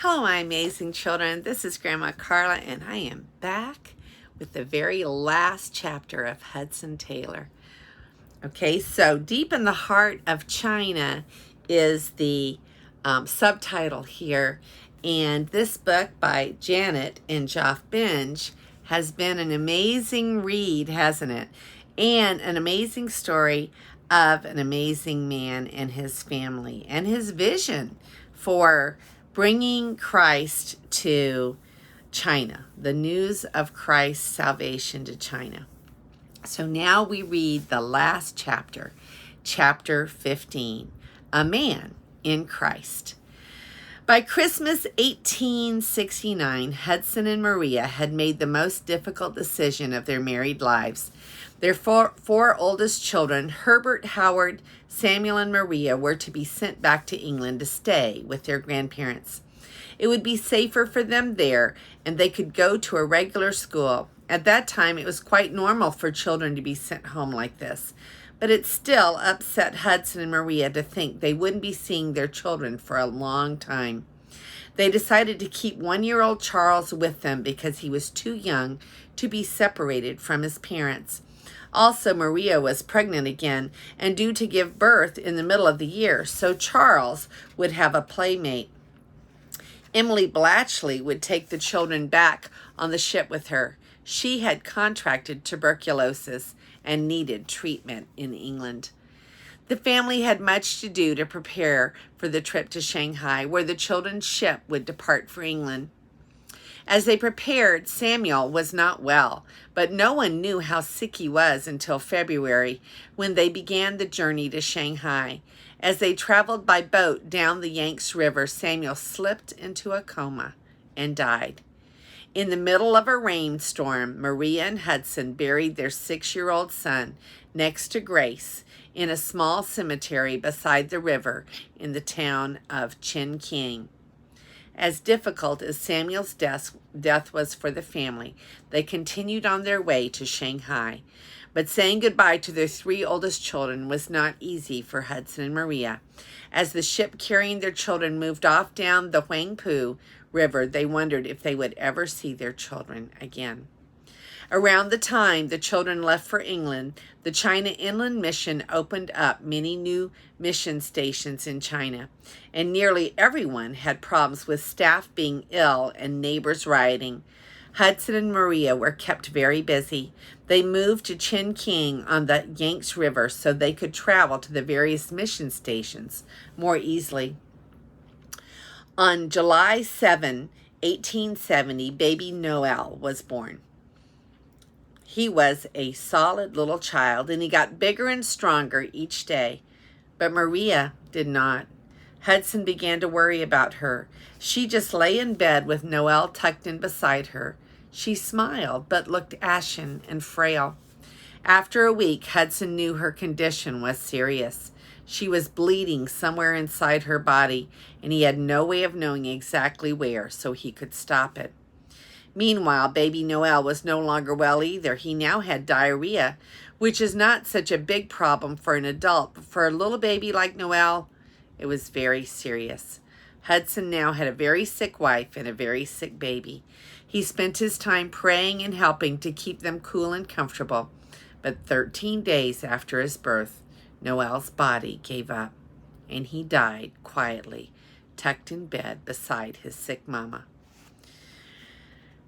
Hello, my amazing children. This is Grandma Carla, and I am back with the very last chapter of Hudson Taylor. Okay, so Deep in the Heart of China is the subtitle here, and this book by Janet and Joff Binge has been an amazing read, hasn't it? And an amazing story of an amazing man and his family and his vision for bringing Christ to China, the news of Christ's salvation to China. So now we read the last chapter, chapter 15, A Man in Christ. By Christmas 1869, Hudson and Maria had made the most difficult decision of their married lives. Their four oldest children, Herbert, Howard, Samuel, and Maria, were to be sent back to England to stay with their grandparents. It would be safer for them there, and they could go to a regular school. At that time, it was quite normal for children to be sent home like this, but it still upset Hudson and Maria to think they wouldn't be seeing their children for a long time. They decided to keep 1-year-old Charles with them because he was too young to be separated from his parents. Also, Maria was pregnant again and due to give birth in the middle of the year, so Charles would have a playmate. Emily Blatchley would take the children back on the ship with her. She had contracted tuberculosis and needed treatment in England. The family had much to do to prepare for the trip to Shanghai, where the children's ship would depart for England. As they prepared, Samuel was not well, but no one knew how sick he was until February, when they began the journey to Shanghai. As they traveled by boat down the Yangtze River, Samuel slipped into a coma and died. In the middle of a rainstorm, Maria and Hudson buried their 6-year-old son next to Grace in a small cemetery beside the river in the town of Chongqing. As difficult as Samuel's death was for the family, they continued on their way to Shanghai. But saying goodbye to their 3 oldest children was not easy for Hudson and Maria. As the ship carrying their children moved off down the Huangpu River, they wondered if they would ever see their children again. Around the time the children left for England, the China Inland Mission opened up many new mission stations in China, and nearly everyone had problems with staff being ill and neighbors rioting. Hudson and Maria were kept very busy. They moved to Chongqing on the Yangtze River so they could travel to the various mission stations more easily. On July 7, 1870, baby Noel was born. He was a solid little child, and he got bigger and stronger each day. But Maria did not. Hudson began to worry about her. She just lay in bed with Noel tucked in beside her. She smiled, but looked ashen and frail. After a week, Hudson knew her condition was serious. She was bleeding somewhere inside her body, and he had no way of knowing exactly where, so he could stop it. Meanwhile, baby Noel was no longer well either. He now had diarrhea, which is not such a big problem for an adult, but for a little baby like Noel, it was very serious. Hudson now had a very sick wife and a very sick baby. He spent his time praying and helping to keep them cool and comfortable. But 13 days after his birth, Noel's body gave up, and he died quietly, tucked in bed beside his sick mama.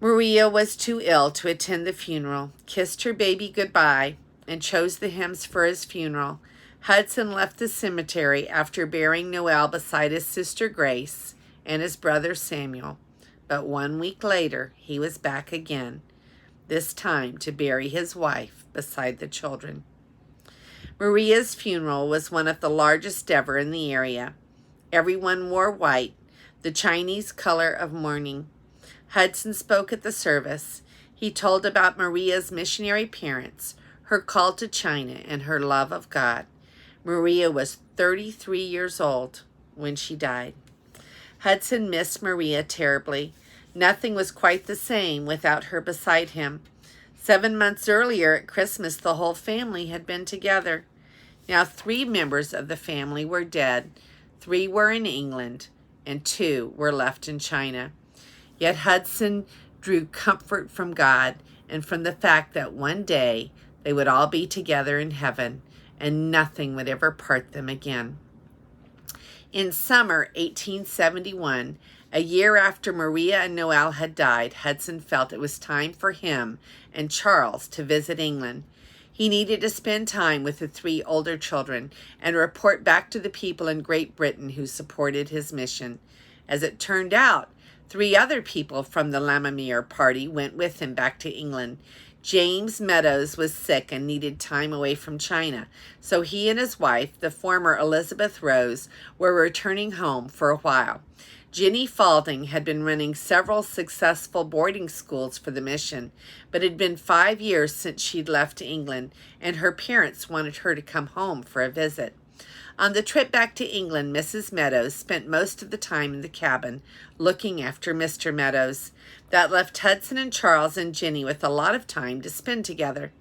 Maria was too ill to attend the funeral, kissed her baby goodbye, and chose the hymns for his funeral. Hudson left the cemetery after burying Noel beside his sister Grace and his brother Samuel. But 1 week later, he was back again, this time to bury his wife beside the children. Maria's funeral was one of the largest ever in the area. Everyone wore white, the Chinese color of mourning. Hudson spoke at the service. He told about Maria's missionary parents, her call to China, and her love of God. Maria was 33 years old when she died. Hudson missed Maria terribly. Nothing was quite the same without her beside him. 7 months earlier at Christmas, the whole family had been together. Now 3 members of the family were dead. 3 were in England. and 2 were left in China. Yet Hudson drew comfort from God and from the fact that one day they would all be together in heaven and nothing would ever part them again. In summer 1871, a year after Maria and Noel had died, Hudson felt it was time for him and Charles to visit England. He needed to spend time with the 3 older children and report back to the people in Great Britain who supported his mission. As it turned out, 3 other people from the Lammermuir party went with him back to England. James Meadows was sick and needed time away from China, so he and his wife, the former Elizabeth Rose, were returning home for a while. Jenny Falding had been running several successful boarding schools for the mission, but it had been 5 years since she'd left England, and her parents wanted her to come home for a visit. On the trip back to England, Mrs. Meadows spent most of the time in the cabin looking after Mr. Meadows. That left Hudson and Charles and Jenny with a lot of time to spend together.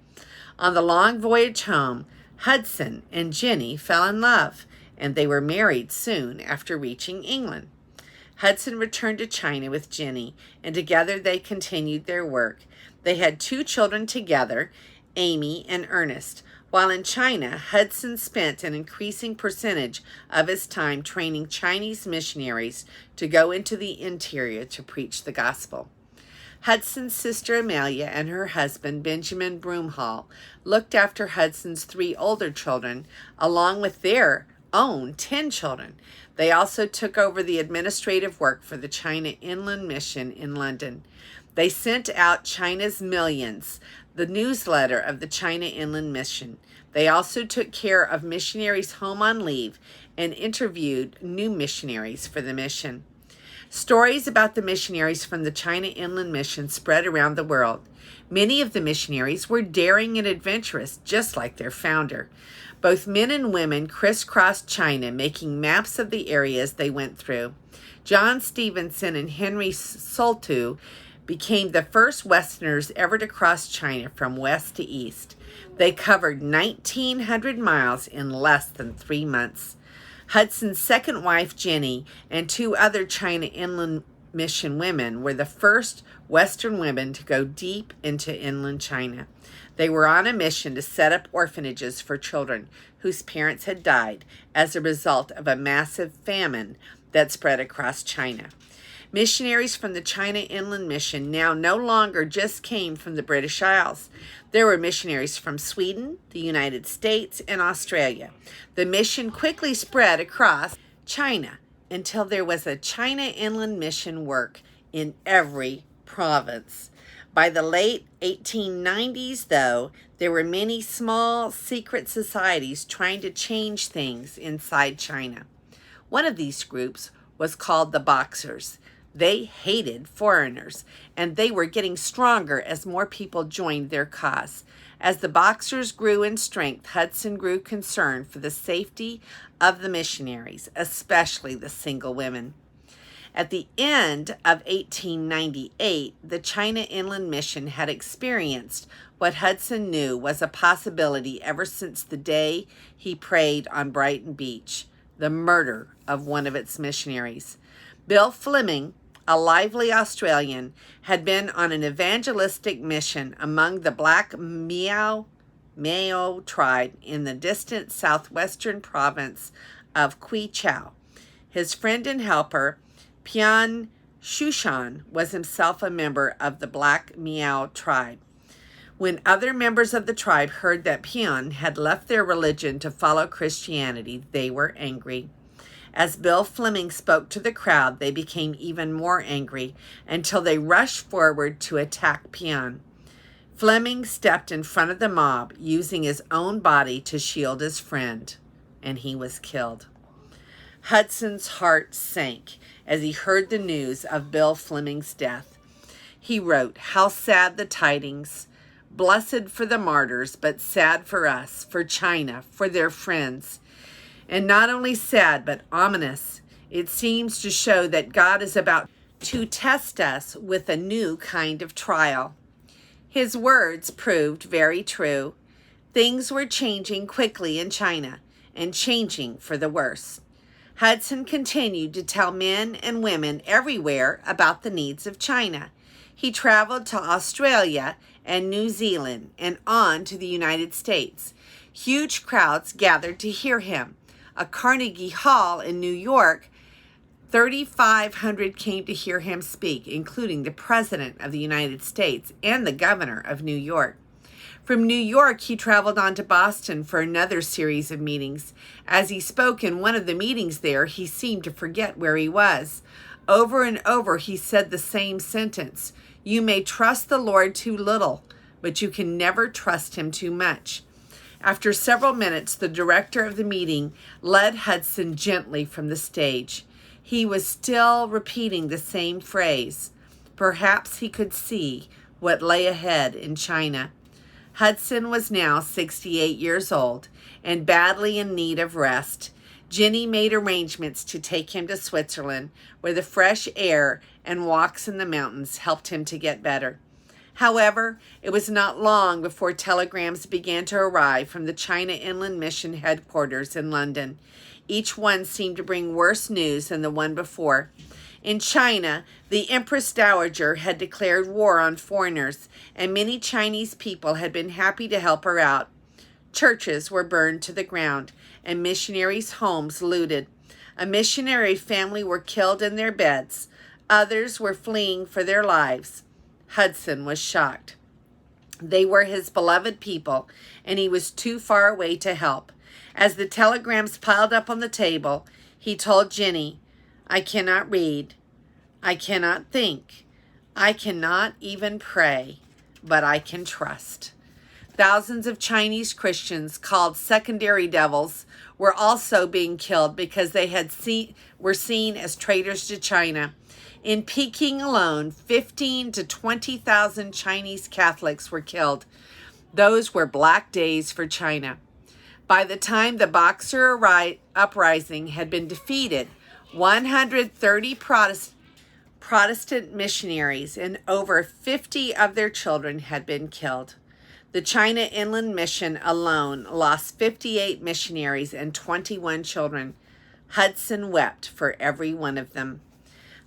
On the long voyage home, Hudson and Jenny fell in love, and they were married soon after reaching England. Hudson returned to China with Jenny, and together they continued their work. They had 2 children together, Amy and Ernest. While in China, Hudson spent an increasing percentage of his time training Chinese missionaries to go into the interior to preach the gospel. Hudson's sister Amelia and her husband Benjamin Broomhall looked after Hudson's 3 older children, along with their own 10 children. They also took over the administrative work for the China Inland Mission in London. They sent out China's Millions, the newsletter of the China Inland Mission. They also took care of missionaries home on leave and interviewed new missionaries for the mission. Stories about the missionaries from the China Inland Mission spread around the world. Many of the missionaries were daring and adventurous, just like their founder. Both men and women crisscrossed China, making maps of the areas they went through. John Stevenson and Henry Soltu became the first Westerners ever to cross China from west to east. They covered 1,900 miles in less than 3 months. Hudson's second wife, Jenny, and 2 other China Inland Mission women were the first Western women to go deep into inland China. They were on a mission to set up orphanages for children whose parents had died as a result of a massive famine that spread across China. Missionaries from the China Inland Mission now no longer just came from the British Isles. There were missionaries from Sweden, the United States, and Australia. The mission quickly spread across China until there was a China Inland Mission work in every province. By the late 1890s, though, there were many small secret societies trying to change things inside China. One of these groups was called the Boxers. They hated foreigners, and they were getting stronger as more people joined their cause. As the Boxers grew in strength, Hudson grew concerned for the safety of the missionaries, especially the single women. At the end of 1898, the China Inland Mission had experienced what Hudson knew was a possibility ever since the day he prayed on Brighton Beach, the murder of one of its missionaries. Bill Fleming, a lively Australian, had been on an evangelistic mission among the black Mayo tribe in the distant southwestern province of Kwee Chow. His friend and helper, Pian Shushan, was himself a member of the black Miao tribe. When other members of the tribe heard that Pian had left their religion to follow Christianity, they were angry. As Bill Fleming spoke to the crowd, they became even more angry until they rushed forward to attack Pian. Fleming stepped in front of the mob, using his own body to shield his friend, and he was killed. Hudson's heart sank as he heard the news of Bill Fleming's death. He wrote, "How sad the tidings! Blessed for the martyrs, but sad for us, for China, for their friends. And not only sad, but ominous. It seems to show that God is about to test us with a new kind of trial." His words proved very true. Things were changing quickly in China, and changing for the worse. Hudson continued to tell men and women everywhere about the needs of China. He traveled to Australia and New Zealand and on to the United States. Huge crowds gathered to hear him. At Carnegie Hall in New York, 3,500 came to hear him speak, including the President of the United States and the Governor of New York. From New York, he traveled on to Boston for another series of meetings. As he spoke in one of the meetings there, he seemed to forget where he was. Over and over, he said the same sentence: "You may trust the Lord too little, but you can never trust him too much." After several minutes, the director of the meeting led Hudson gently from the stage. He was still repeating the same phrase. Perhaps he could see what lay ahead in China. Hudson was now 68 years old and badly in need of rest. Jenny made arrangements to take him to Switzerland, where the fresh air and walks in the mountains helped him to get better. However, it was not long before telegrams began to arrive from the China Inland Mission headquarters in London. Each one seemed to bring worse news than the one before. In China, the Empress Dowager had declared war on foreigners, and many Chinese people had been happy to help her out. Churches were burned to the ground, and missionaries' homes looted. A missionary family were killed in their beds. Others were fleeing for their lives. Hudson was shocked. They were his beloved people, and he was too far away to help. As the telegrams piled up on the table, he told Jenny, "I cannot read. I cannot think. I cannot even pray, but I can trust." Thousands of Chinese Christians, called secondary devils, were also being killed because they were seen as traitors to China. In Peking alone, 15 to 20,000 Chinese Catholics were killed. Those were black days for China. By the time the Boxer uprising had been defeated, 130 Protestant missionaries and over 50 of their children had been killed. The China Inland Mission alone lost 58 missionaries and 21 children. Hudson wept for every one of them.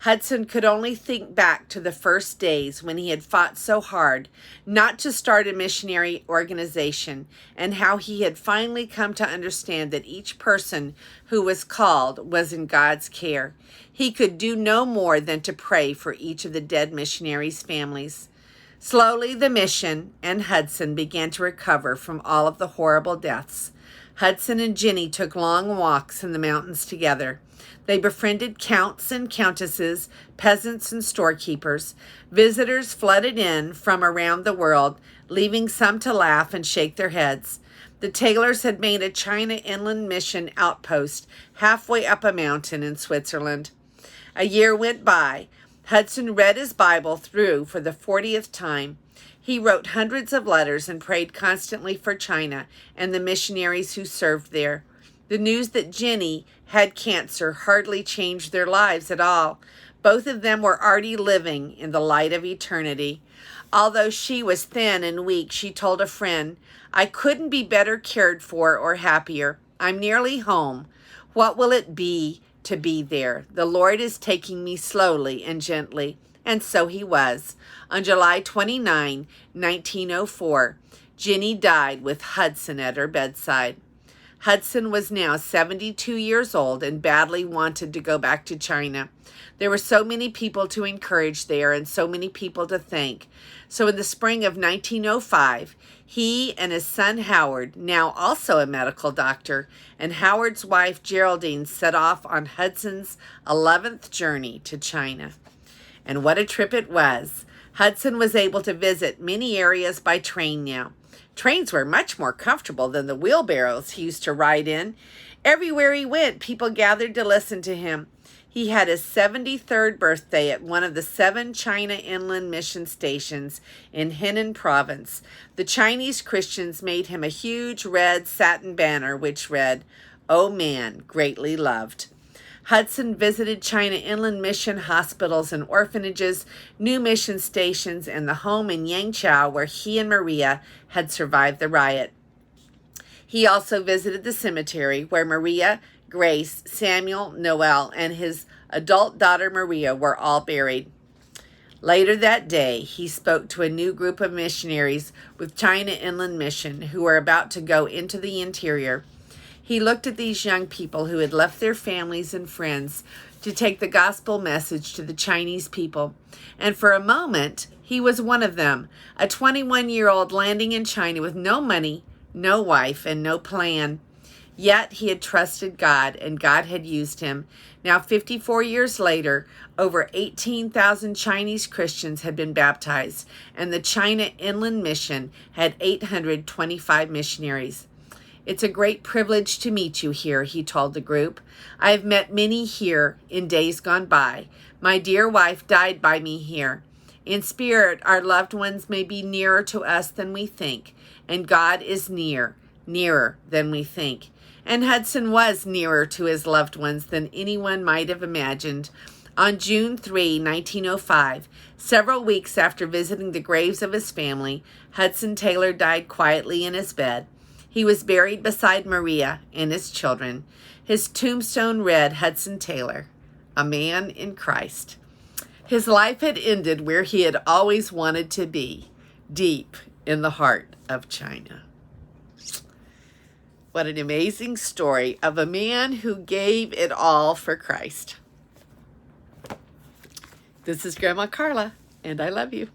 Hudson could only think back to the first days when he had fought so hard not to start a missionary organization, and how he had finally come to understand that each person who was called was in God's care. He could do no more than to pray for each of the dead missionaries' families. Slowly, the mission and Hudson began to recover from all of the horrible deaths. Hudson and Jenny took long walks in the mountains together. They befriended counts and countesses, peasants and storekeepers. Visitors flooded in from around the world, leaving some to laugh and shake their heads. The Taylors had made a China Inland Mission outpost halfway up a mountain in Switzerland. A year went by. Hudson read his Bible through for the 40th time. He wrote hundreds of letters and prayed constantly for China and the missionaries who served there. The news that Jenny had cancer hardly changed their lives at all. Both of them were already living in the light of eternity. Although she was thin and weak, she told a friend, "I couldn't be better cared for or happier. I'm nearly home. What will it be to be there? The Lord is taking me slowly and gently." And so he was. On July 29, 1904, Jenny died with Hudson at her bedside. Hudson was now 72 years old and badly wanted to go back to China. There were so many people to encourage there and so many people to thank. So in the spring of 1905, he and his son Howard, now also a medical doctor, and Howard's wife Geraldine set off on Hudson's 11th journey to China. And what a trip it was. Hudson was able to visit many areas by train now. Trains were much more comfortable than the wheelbarrows he used to ride in. Everywhere he went, people gathered to listen to him. He had his 73rd birthday at one of the 7 China Inland Mission stations in Henan Province. The Chinese Christians made him a huge red satin banner which read, "Oh man, greatly loved." Hudson visited China Inland Mission hospitals and orphanages, new mission stations, and the home in Yangzhou where he and Maria had survived the riot. He also visited the cemetery where Maria, Grace, Samuel, Noel, and his adult daughter Maria were all buried. Later that day, he spoke to a new group of missionaries with China Inland Mission who were about to go into the interior. He looked at these young people who had left their families and friends to take the gospel message to the Chinese people. And for a moment, he was one of them, a 21-year-old landing in China with no money, no wife, and no plan. Yet he had trusted God, and God had used him. Now, 54 years later, over 18,000 Chinese Christians had been baptized, and the China Inland Mission had 825 missionaries. It's a great privilege to meet you here, he told the group. I have met many here in days gone by. My dear wife died by me here. In spirit, our loved ones may be nearer to us than we think, and God is nearer than we think. And Hudson was nearer to his loved ones than anyone might have imagined. On June 3, 1905, several weeks after visiting the graves of his family, Hudson Taylor died quietly in his bed. He was buried beside Maria and his children. His tombstone read, Hudson Taylor, a man in Christ. His life had ended where he had always wanted to be, deep in the heart of China. What an amazing story of a man who gave it all for Christ. This is Grandma Carla, and I love you.